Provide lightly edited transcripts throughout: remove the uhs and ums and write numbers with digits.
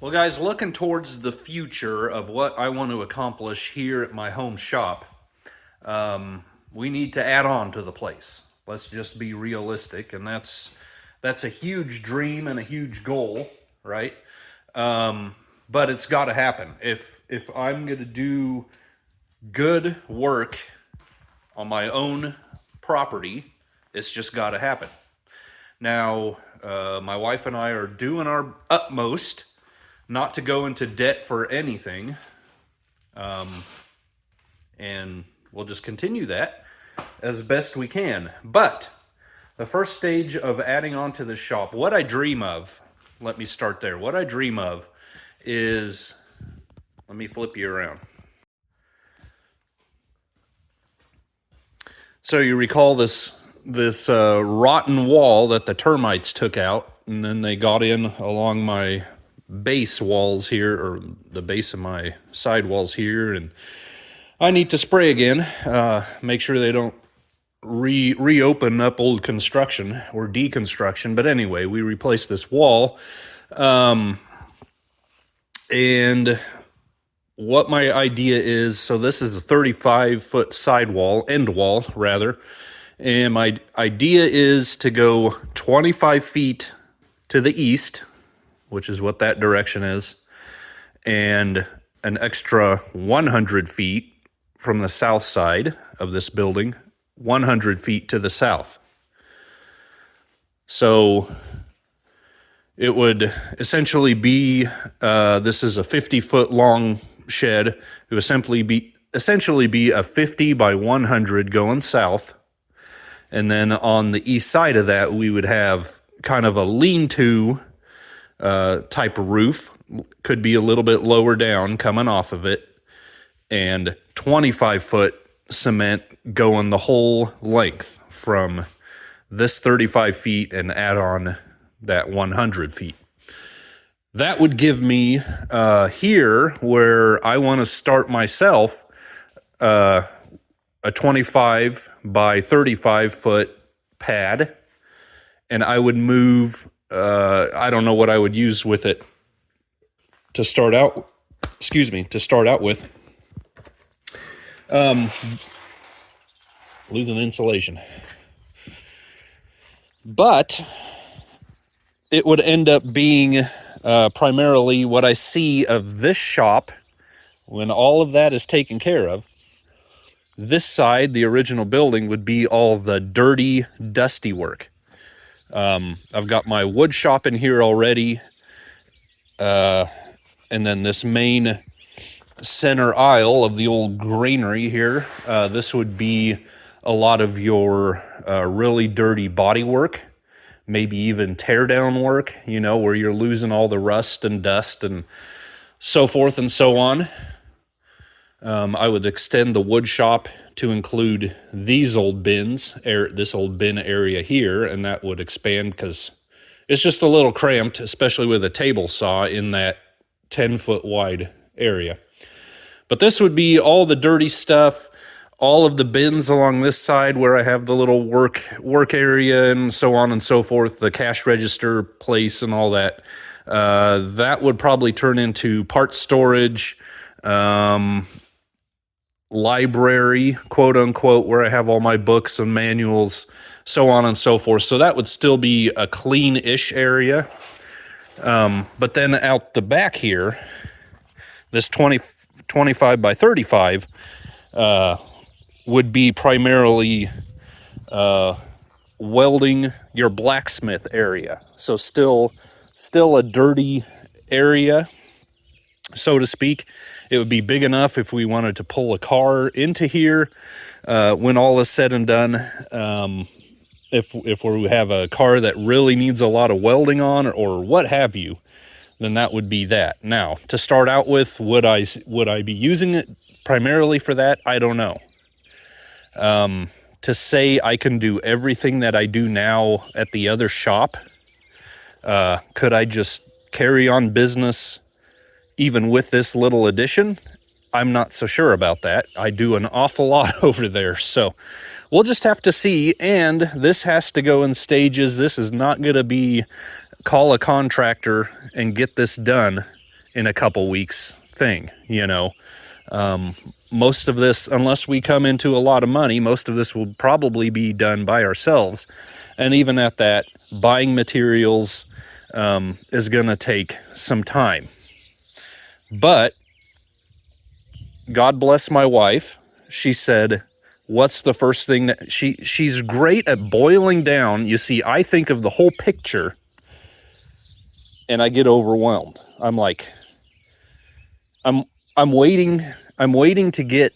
Well, guys, looking towards the future of what I want to accomplish here at my home shop, we need to add on to the place. Let's just be realistic, and that's a huge dream and a huge goal, right? But it's got to happen. If I'm going to do good work on my own property, it's just got to happen. Now, my wife and I are doing our utmost not to go into debt for anything. And we'll just continue that as best we can. But the first stage of adding on to the shop, what I dream of, let me start there. What I dream of is, let me flip you around. So you recall this rotten wall that the termites took out, and then they got in along my base walls here, or the base of my side walls here, and I need to spray again, make sure they don't reopen up old construction or deconstruction. But anyway, we replaced this wall, and what my idea is, so this is a 35-foot sidewall, end wall rather, and my idea is to go 25 feet to the east, which is what that direction is, and an extra 100 feet from the south side of this building, 100 feet to the south. So it would essentially be, this is a 50-foot long shed. It would essentially be a 50 by 100 going south. And then on the east side of that, we would have kind of a lean-to type of roof. Could be a little bit lower down coming off of it. And 25-foot cement going the whole length from this 35 feet and add on that 100 feet. That would give me here where I want to start myself a 25 by 35 foot pad, and I would move, I don't know what I would use with it to start out, with. Losing insulation. But it would end up being primarily what I see of this shop when all of that is taken care of. This side, the original building, would be all the dirty, dusty work. I've got my wood shop in here already. And then this main center aisle of the old granary here, this would be a lot of your really dirty body work, maybe even tear down work, where you're losing all the rust and dust and so forth and so on. I would extend the wood shop to include these old bins, this old bin area here, and that would expand because it's just a little cramped, especially with a table saw in that 10-foot wide area. But this would be all the dirty stuff, all of the bins along this side where I have the little work area and so on and so forth, the cash register place and all that. That would probably turn into part storage, library, quote unquote, where I have all my books and manuals, so on and so forth. So that would still be a clean-ish area. But then out the back here, this 25 by 35 would be primarily welding, your blacksmith area. So still a dirty area, so to speak. It would be big enough if we wanted to pull a car into here when all is said and done. If we have a car that really needs a lot of welding on or what have you, then that would be that. Now, to start out with, would I be using it primarily for that? I don't know. To say I can do everything that I do now at the other shop, could I just carry on business even with this little addition? I'm not so sure about that. I do an awful lot over there, so we'll just have to see. And this has to go in stages. This is not going to be call a contractor and get this done in a couple weeks thing, you know. Most of this, unless we come into a lot of money, most of this will probably be done by ourselves. And even at that, buying materials is going to take some time. But God bless my wife. She said, what's the first thing that she's great at boiling down. You see, I think of the whole picture and I get overwhelmed. I'm like, I'm waiting to get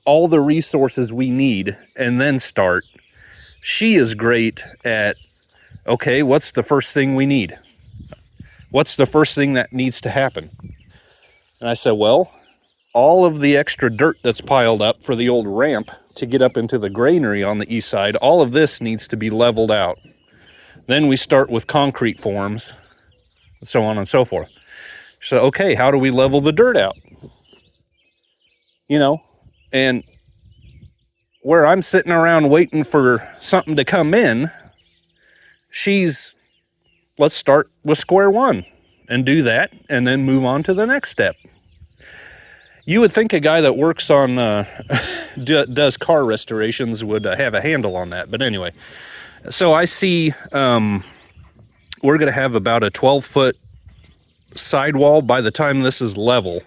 all the resources we need and then start. She is great at, okay, what's the first thing we need? What's the first thing that needs to happen? And I said, well, all of the extra dirt that's piled up for the old ramp to get up into the granary on the east side, all of this needs to be leveled out. Then we start with concrete forms, so on and so forth. So, okay, how do we level the dirt out? You know, and where I'm sitting around waiting for something to come in, let's start with square one and do that and then move on to the next step. You would think a guy that works on, does car restorations would have a handle on that. But anyway, so I see we're going to have about a 12-foot sidewall by the time this is level.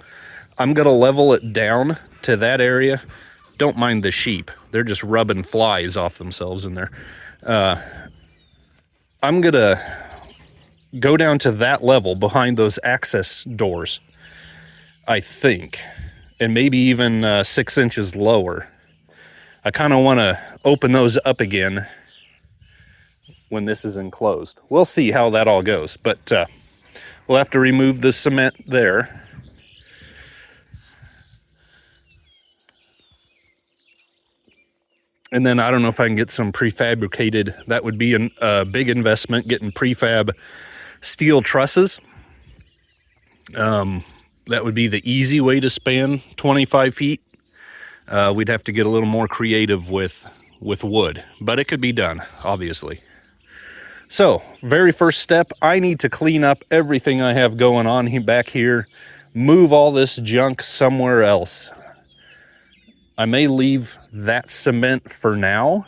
I'm going to level it down to that area. Don't mind the sheep. They're just rubbing flies off themselves in there. I'm going to go down to that level behind those access doors, I think, and maybe even 6 inches lower. I kind of want to open those up again when this is enclosed. We'll see how that all goes, but we'll have to remove the cement there. And then I don't know if I can get some prefabricated. That would be a big investment, getting prefab steel trusses. That would be the easy way to span 25 feet. We'd have to get a little more creative with wood, but it could be done, obviously. So, very first step, I need to clean up everything I have going on back here, move all this junk somewhere else. I may leave that cement for now,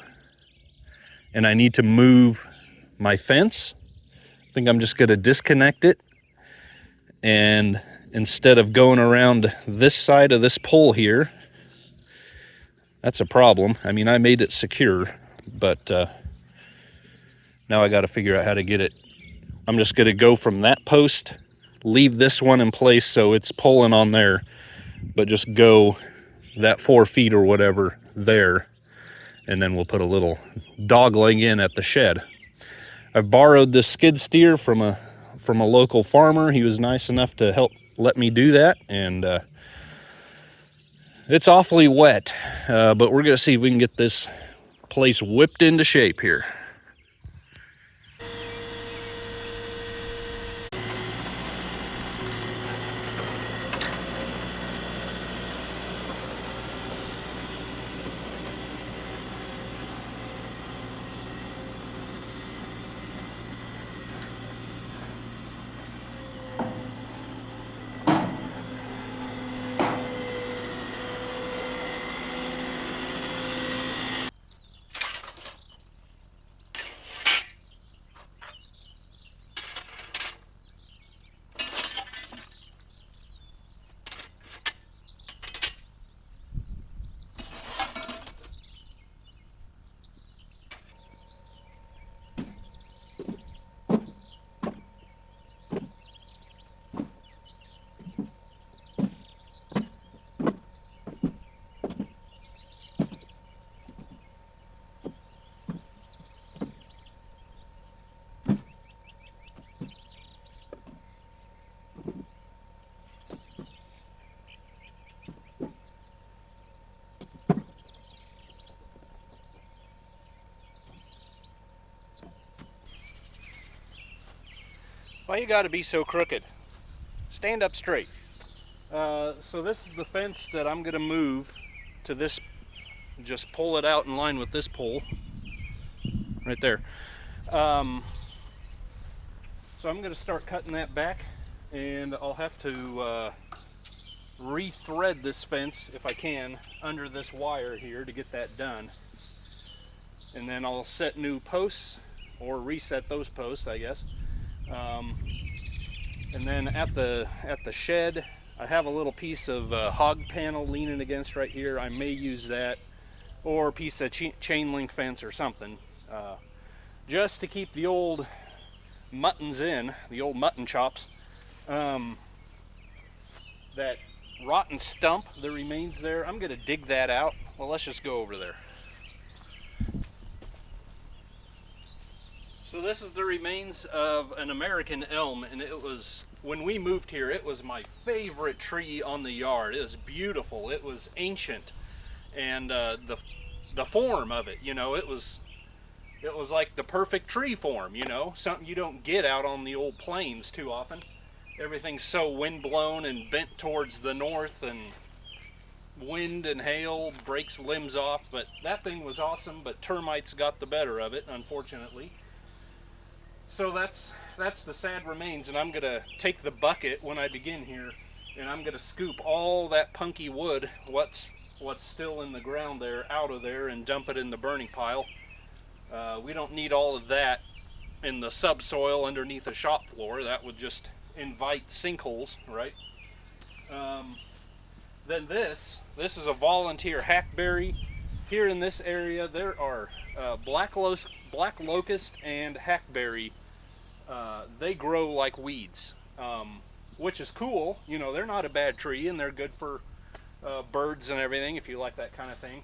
and I need to move my fence. I think I'm just going to disconnect it, and instead of going around this side of this pole here, that's a problem. I mean, I made it secure, but now I got to figure out how to get it. I'm just going to go from that post, leave this one in place so it's pulling on there, but just go that 4 feet or whatever there, and then we'll put a little dog leg in at the shed. I've borrowed this skid steer from a local farmer. He was nice enough to help let me do that, and it's awfully wet, but we're gonna see if we can get this place whipped into shape here. Why you gotta be so crooked? Stand up straight. So this is the fence that I'm gonna move to this, just pull it out in line with this pole right there. So I'm gonna start cutting that back and I'll have to re-thread this fence if I can under this wire here to get that done. And then I'll set new posts, or reset those posts, I guess. And then at the shed, I have a little piece of hog panel leaning against right here. I may use that, or a piece of chain link fence or something, just to keep the old muttons in, the old mutton chops. That rotten stump that remains there, I'm gonna dig that out. Well, let's just go over there. So this is the remains of an American elm, and it was, when we moved here, it was my favorite tree on the yard. It was beautiful, it was ancient, and the form of it, you know, it was like the perfect tree form, you know, something you don't get out on the old plains too often. Everything's so windblown and bent towards the north, and wind and hail breaks limbs off. But that thing was awesome, but termites got the better of it, unfortunately. So that's the sad remains, and I'm gonna take the bucket when I begin here, and I'm gonna scoop all that punky wood, what's still in the ground there, out of there, and dump it in the burning pile. We don't need all of that in the subsoil underneath the shop floor. That would just invite sinkholes, right? Then this is a volunteer hackberry. Here in this area, there are black locust and hackberry. They grow like weeds, which is cool. You know, they're not a bad tree, and they're good for birds and everything if you like that kind of thing.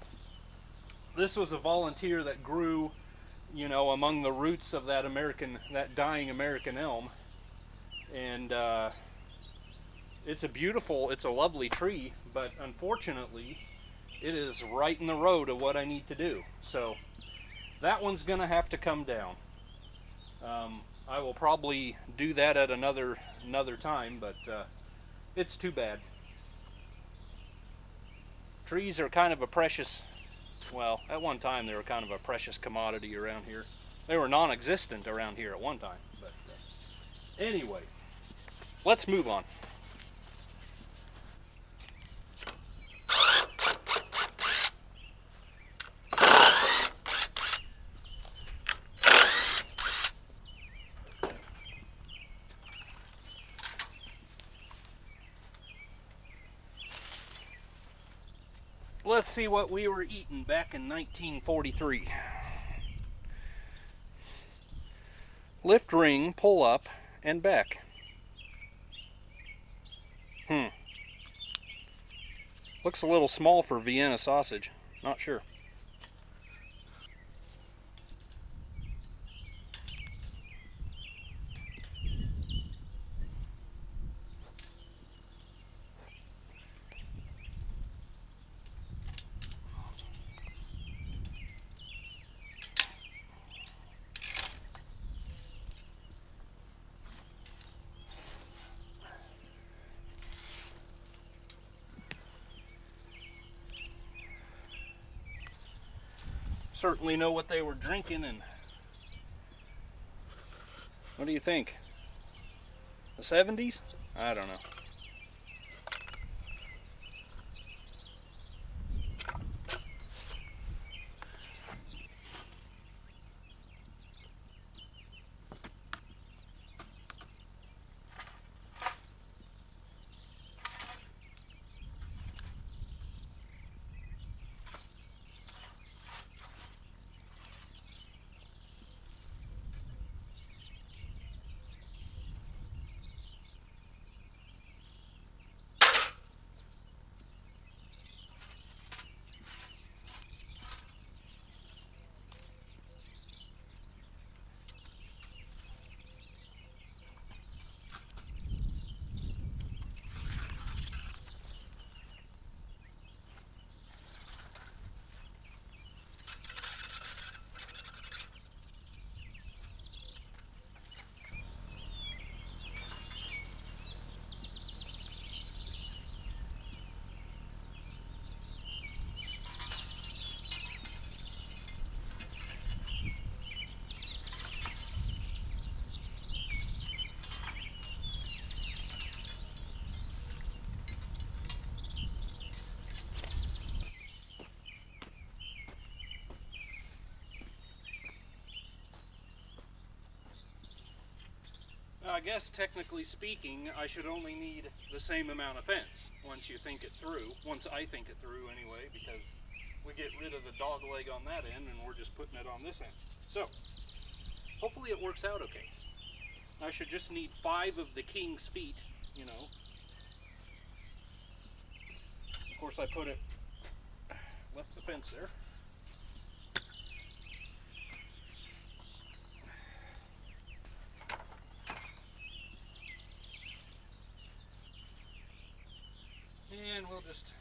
This was a volunteer that grew, you know, among the roots of that dying American elm, and it's a lovely tree, but unfortunately it is right in the road of what I need to do. So that one's gonna have to come down. I will probably do that at another time, but it's too bad. Trees are kind of a precious, well, at one time they were kind of a precious commodity around here. They were non-existent around here at one time, but anyway, let's move on. Let's see what we were eating back in 1943. Lift ring, pull up, and back. Looks a little small for Vienna sausage. Not sure. Certainly know what they were drinking, and what do you think? The 70s? I don't know. I guess technically speaking, I should only need the same amount of fence once you think it through, once I think it through anyway, because we get rid of the dog leg on that end and we're just putting it on this end. So, hopefully it works out okay. I should just need 5 of the king's feet, you know. Of course I left the fence there. And we'll just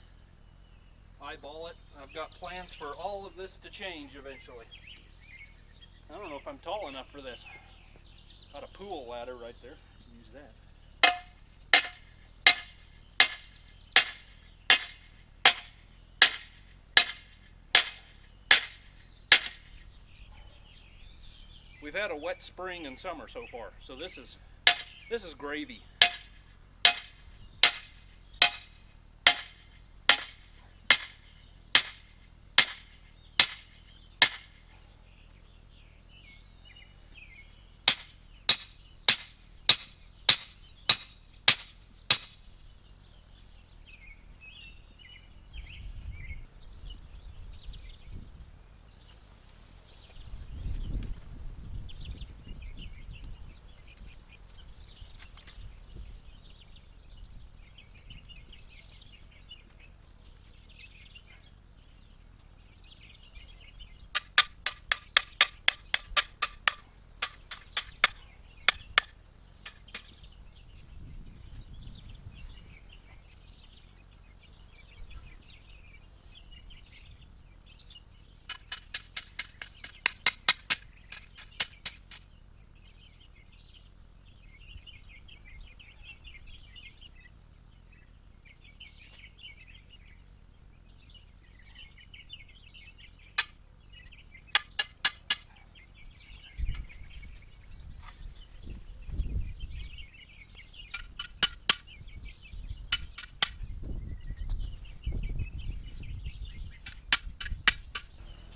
eyeball it. I've got plans for all of this to change eventually. I don't know if I'm tall enough for this. Got a pool ladder right there. Use that. We've had a wet spring and summer so far, so this is gravy.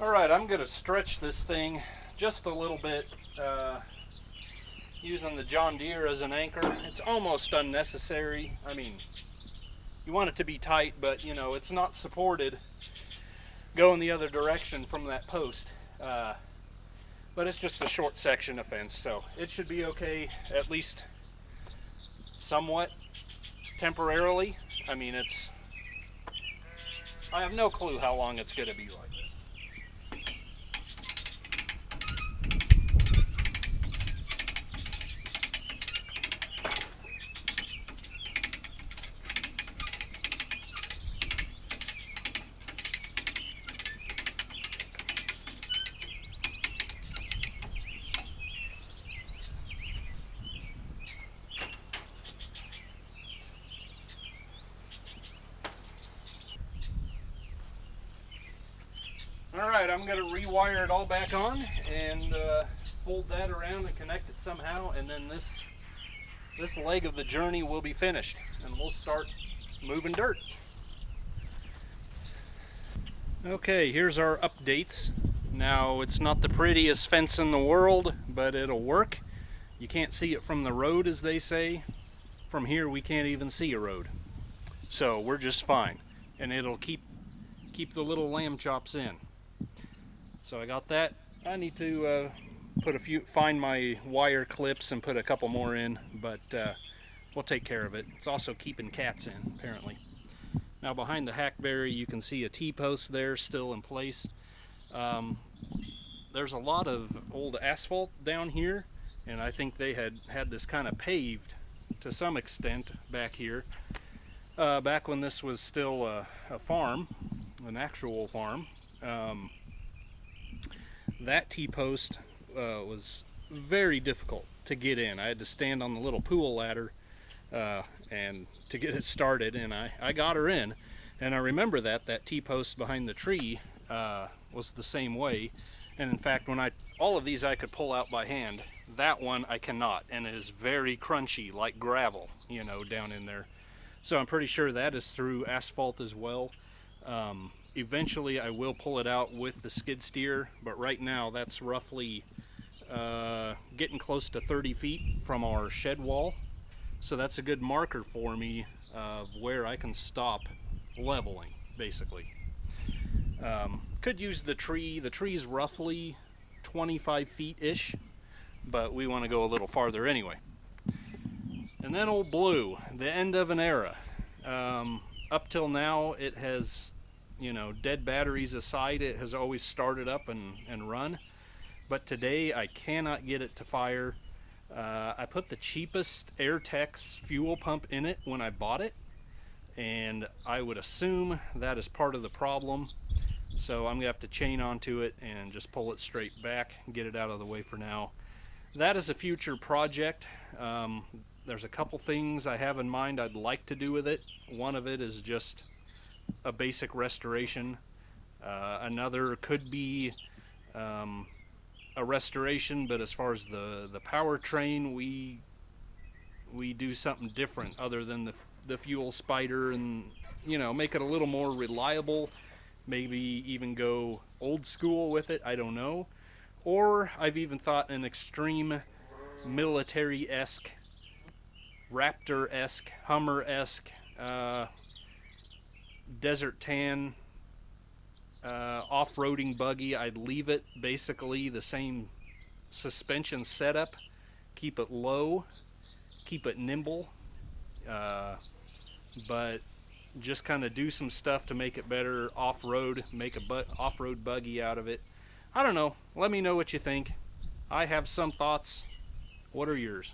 Alright, I'm going to stretch this thing just a little bit using the John Deere as an anchor. It's almost unnecessary. I mean, you want it to be tight, but you know, it's not supported going the other direction from that post. But it's just a short section of fence, so it should be okay, at least somewhat temporarily. I mean, I have no clue how long it's going to be like this. Alright, I'm going to rewire it all back on and fold that around and connect it somehow, and then this leg of the journey will be finished and we'll start moving dirt. Okay, here's our updates. Now, it's not the prettiest fence in the world, but it'll work. You can't see it from the road, as they say. From here we can't even see a road. So we're just fine, and it'll keep the little lamb chops in. So I got that. I need to find my wire clips and put a couple more in, but we'll take care of it. It's also keeping cats in, apparently. Now behind the hackberry you can see a T-post there still in place. There's a lot of old asphalt down here, and I think they had this kind of paved to some extent back here. Back when this was still a farm, an actual farm. That T-post was very difficult to get in. I had to stand on the little pool ladder and to get it started, and I got her in. And I remember that T-post behind the tree was the same way. And in fact, all of these I could pull out by hand. That one I cannot, and it is very crunchy, like gravel, you know, down in there. So I'm pretty sure that is through asphalt as well. Eventually I will pull it out with the skid steer, but right now that's roughly getting close to 30 feet from our shed wall. So that's a good marker for me of where I can stop leveling, basically. Could use the tree. The tree's roughly 25 feet-ish, but we want to go a little farther anyway. And then old Blue, the end of an era. Up till now, it has, dead batteries aside, it has always started up and run. But today, I cannot get it to fire. I put the cheapest Airtex fuel pump in it when I bought it, and I would assume that is part of the problem. So I'm going to have to chain onto it and just pull it straight back and get it out of the way for now. That is a future project. There's a couple things I have in mind I'd like to do with it. One of it is just a basic restoration. Another could be a restoration, but as far as the powertrain, we do something different other than the fuel spider, and make it a little more reliable. Maybe even go old school with it. I don't know. Or I've even thought an extreme military-esque, Raptor-esque, Hummer-esque, desert tan, off-roading buggy. I'd leave it basically the same suspension setup, keep it low, keep it nimble, but just kind of do some stuff to make it better off-road, make a off-road buggy out of it. I don't know. Let me know what you think. I have some thoughts. What are yours?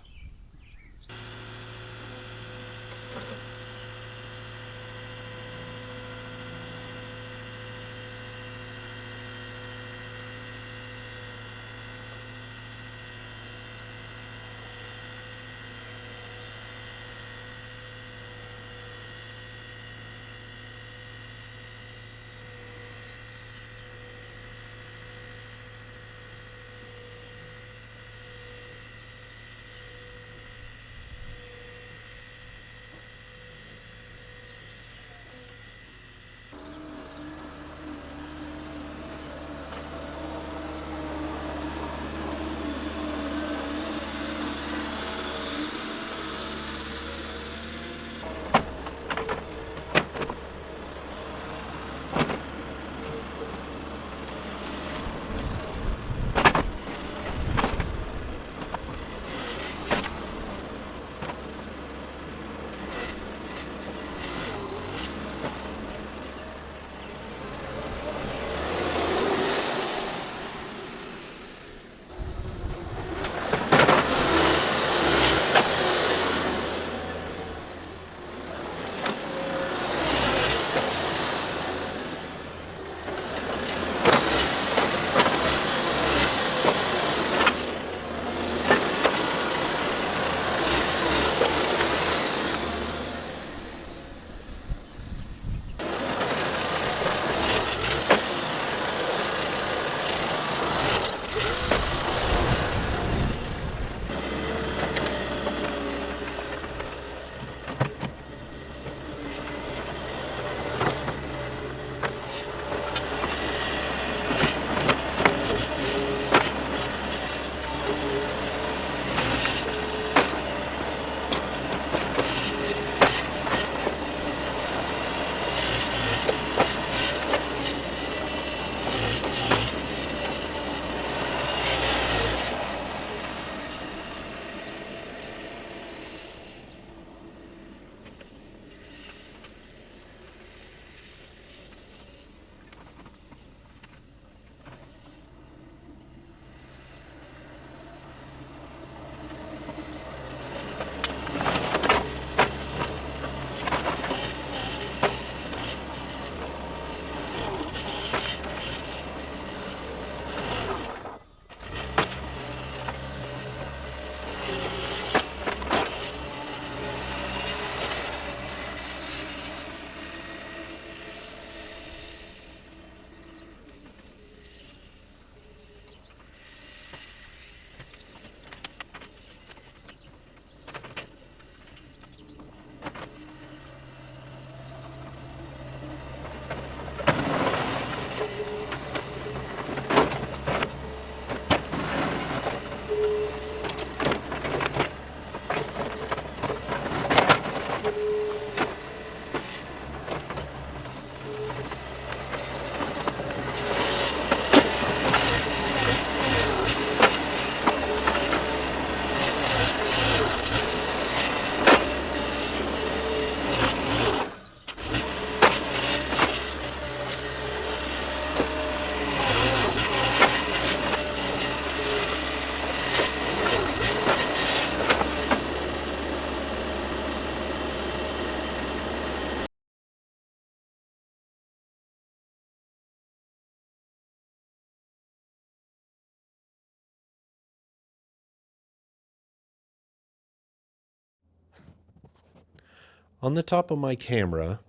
On the top of my camera,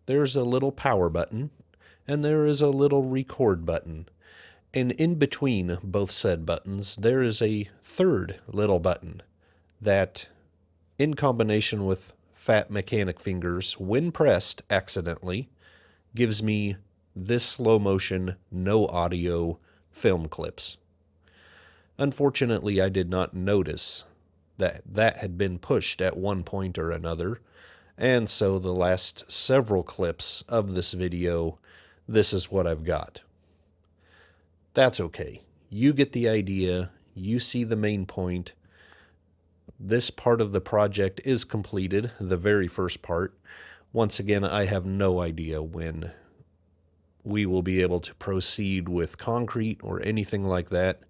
there's a little power button, and there is a little record button. And in between both said buttons, there is a third little button that, in combination with fat mechanic fingers, when pressed accidentally, gives me this slow motion, no audio film clips. Unfortunately, I did not notice that that had been pushed at one point or another, and so the last several clips of this video, this is what I've got. That's okay. You get the idea. You see the main point. This part of the project is completed, the very first part. Once again, I have no idea when we will be able to proceed with concrete or anything like that,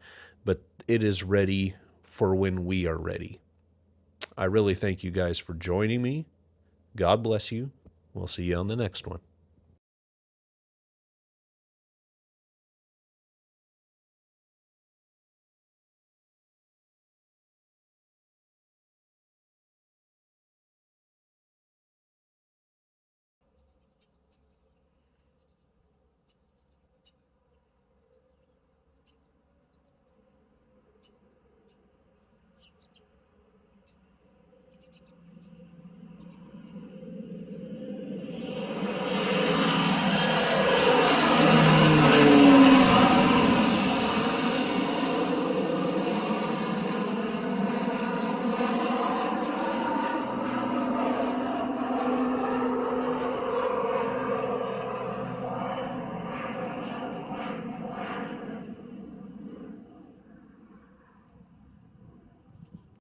but it is ready for when we are ready. I really thank you guys for joining me. God bless you. We'll see you on the next one.